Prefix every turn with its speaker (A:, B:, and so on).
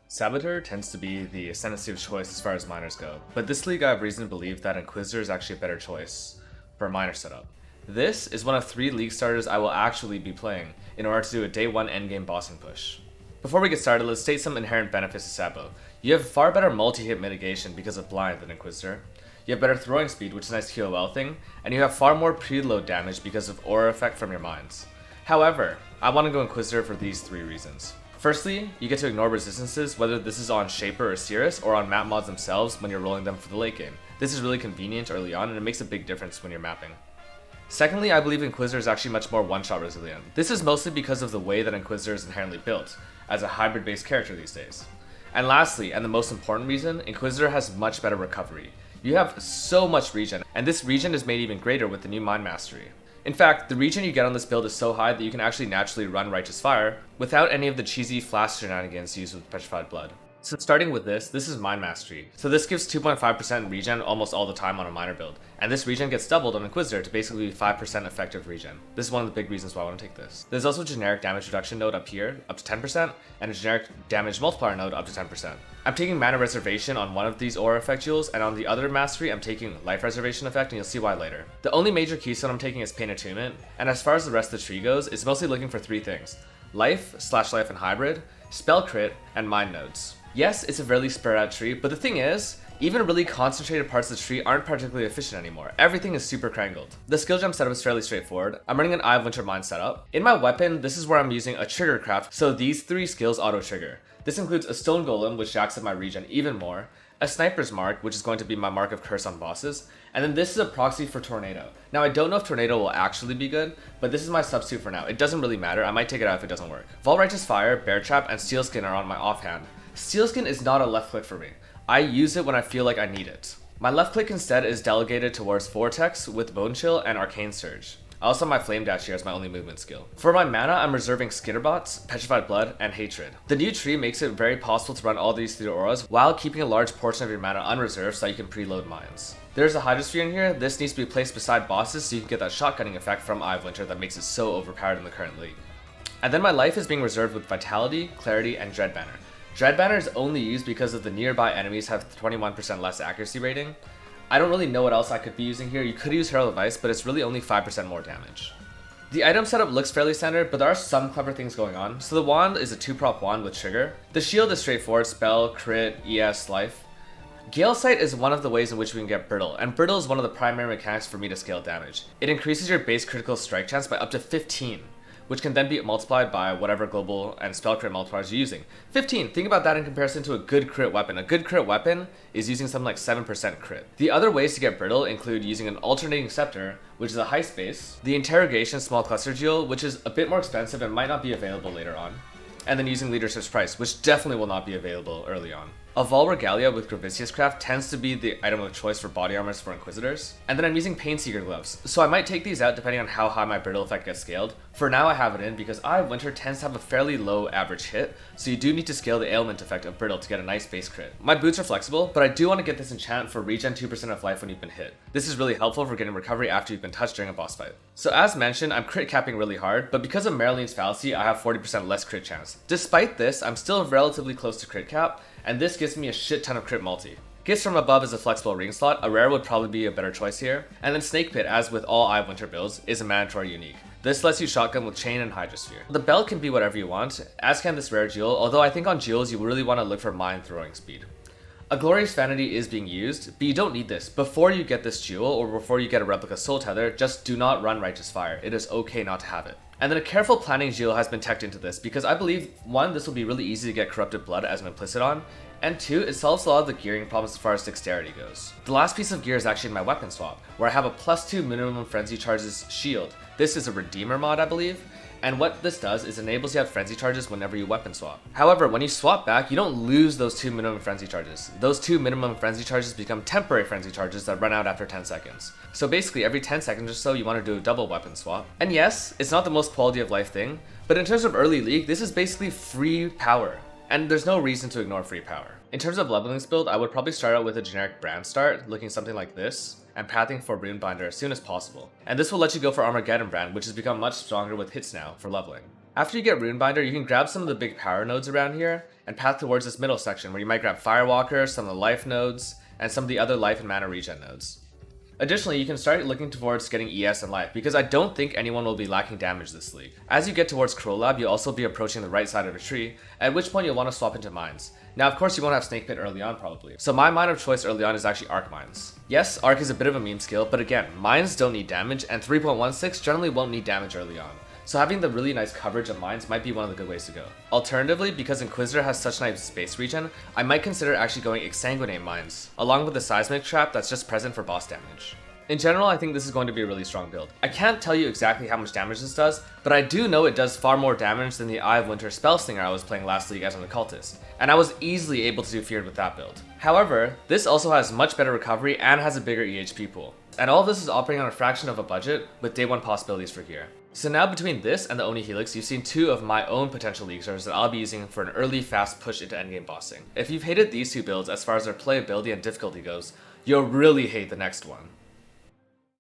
A: Saboteur tends to be the ascendancy of choice as far as miners go, but this league I have reason to believe that Inquisitor is actually a better choice for a miner setup. This is one of 3 league starters I will actually be playing in order to do a day 1 endgame bossing push. Before we get started, let's state some inherent benefits of Sabo. You have far better multi-hit mitigation because of blind than Inquisitor. You have better throwing speed, which is a nice EoW thing, and you have far more preload damage because of aura effect from your mines. However, I want to go Inquisitor for these 3 reasons. Firstly, you get to ignore resistances, whether this is on Shaper or Cirrus, or on map mods themselves when you're rolling them for the late game. This is really convenient early on, and it makes a big difference when you're mapping. Secondly, I believe Inquisitor is actually much more one-shot resilient. This is mostly because of the way that Inquisitor is inherently built, as a hybrid-based character these days. And lastly, and the most important reason, Inquisitor has much better recovery. You have so much regen, and this regen is made even greater with the new Mind Mastery. In fact, the regen you get on this build is so high that you can actually naturally run Righteous Fire without any of the cheesy flash shenanigans used with Petrified Blood. So starting with this is Mind Mastery. So this gives 2.5% regen almost all the time on a miner build, and this regen gets doubled on Inquisitor to basically be 5% effective regen. This is one of the big reasons why I want to take this. There's also a generic damage reduction node up here, up to 10%, and a generic damage multiplier node up to 10%. I'm taking Mana Reservation on one of these aura effect jewels, and on the other mastery I'm taking Life Reservation effect, and you'll see why later. The only major keystone I'm taking is Pain Attunement, and as far as the rest of the tree goes, it's mostly looking for 3 things: Life, Life and Hybrid, Spell Crit, and Mind Nodes. Yes, it's a really spread out tree, but the thing is, even really concentrated parts of the tree aren't particularly efficient anymore. Everything is super crangled. The skill jump setup is fairly straightforward. I'm running an Eye of Winter Mind setup. In my weapon, this is where I'm using a trigger craft, so these 3 skills auto trigger. This includes a Stone Golem, which jacks up my regen even more, a Sniper's Mark, which is going to be my mark of curse on bosses, and then this is a proxy for Tornado. Now I don't know if Tornado will actually be good, but this is my substitute for now. It doesn't really matter, I might take it out if it doesn't work. Vault Righteous Fire, Bear Trap, and Steel Skin are on my offhand. Steel Skin is not a left click for me. I use it when I feel like I need it. My left click instead is delegated towards Vortex with Bone Chill and Arcane Surge. I also have my Flame Dash here as my only movement skill. For my mana, I'm reserving Skitterbots, Petrified Blood, and Hatred. The new tree makes it very possible to run all these 3 auras while keeping a large portion of your mana unreserved so you can preload mines. There's a Hydrosphere in here. This needs to be placed beside bosses so you can get that shotgunning effect from Eye of Winter that makes it so overpowered in the current league. And then my life is being reserved with Vitality, Clarity, and Dread Banner. Dread Banner is only used because of the nearby enemies have 21% less accuracy rating. I don't really know what else I could be using here. You could use Herald of Ice, but it's really only 5% more damage. The item setup looks fairly standard, but there are some clever things going on. So the wand is a 2-prop wand with trigger. The shield is straightforward: spell, crit, ES, life. Gale Sight is one of the ways in which we can get Brittle, and Brittle is one of the primary mechanics for me to scale damage. It increases your base critical strike chance by up to 15. Which can then be multiplied by whatever global and spell crit multipliers you're using. 15, think about that in comparison to a good crit weapon. A good crit weapon is using something like 7% crit. The other ways to get Brittle include using an Alternating Scepter, which is a high space, the Interrogation Small Cluster Jewel, which is a bit more expensive and might not be available later on, and then using Leadership's Price, which definitely will not be available early on. A Vol Regalia with Gravicious Craft tends to be the item of choice for body armors for Inquisitors. And then I'm using Painseeker Gloves, so I might take these out depending on how high my Brittle effect gets scaled. For now I have it in because Eye of Winter tends to have a fairly low average hit, so you do need to scale the ailment effect of Brittle to get a nice base crit. My boots are flexible, but I do want to get this enchant for regen 2% of life when you've been hit. This is really helpful for getting recovery after you've been touched during a boss fight. So as mentioned, I'm crit capping really hard, but because of Marlene's Fallacy, I have 40% less crit chance. Despite this, I'm still relatively close to crit cap, and this gives me a shit ton of crit multi. Gifts from Above is a flexible ring slot. A rare would probably be a better choice here. And then Snake Pit, as with all Eye of Winter builds, is a mandatory unique. This lets you shotgun with Chain and Hydrosphere. The belt can be whatever you want, as can this rare jewel, although I think on jewels you really want to look for mind throwing speed. A Glorious Vanity is being used, but you don't need this. Before you get this jewel, or before you get a Replica Soul Tether, just do not run Righteous Fire. It is okay not to have it. And then a Careful Planning jewel has been teched into this, because I believe, 1, this will be really easy to get Corrupted Blood as an implicit on, and 2, it solves a lot of the gearing problems as far as dexterity goes. The last piece of gear is actually in my weapon swap, where I have a +2 minimum frenzy charges shield. This is a Redeemer mod, I believe, and what this does is enables you to have frenzy charges whenever you weapon swap. However, when you swap back, you don't lose those 2 minimum frenzy charges. Those 2 minimum frenzy charges become temporary frenzy charges that run out after 10 seconds. So basically, every 10 seconds or so, you want to do a double weapon swap. And yes, it's not the most quality of life thing, but in terms of early league, this is basically free power. And there's no reason to ignore free power. In terms of leveling this build, I would probably start out with a generic brand start, looking something like this, and pathing for Runebinder as soon as possible. And this will let you go for Armageddon brand, which has become much stronger with hits now for leveling. After you get Runebinder, you can grab some of the big power nodes around here and path towards this middle section where you might grab Firewalker, some of the life nodes, and some of the other life and mana regen nodes. Additionally, you can start looking towards getting ES and life, because I don't think anyone will be lacking damage this league. As you get towards Crow Lab, you'll also be approaching the right side of a tree, at which point you'll want to swap into mines. Now, of course, you won't have Snake Pit early on probably, so my mine of choice early on is actually Arc Mines. Yes, Arc is a bit of a meme skill, but again, mines don't need damage, and 3.16 generally won't need damage early on. So having the really nice coverage of mines might be one of the good ways to go. Alternatively, because Inquisitor has such nice space regen, I might consider actually going Exsanguinate mines, along with the Seismic Trap that's just present for boss damage. In general, I think this is going to be a really strong build. I can't tell you exactly how much damage this does, but I do know it does far more damage than the Eye of Winter Spellslinger I was playing last league as an occultist, and I was easily able to do Feared with that build. However, this also has much better recovery and has a bigger EHP pool. And all of this is operating on a fraction of a budget, with day 1 possibilities for gear. So now between this and the Oni Helix, you've seen 2 of my own potential league starters that I'll be using for an early fast push into endgame bossing. If you've hated these 2 builds as far as their playability and difficulty goes, you'll really hate the next one.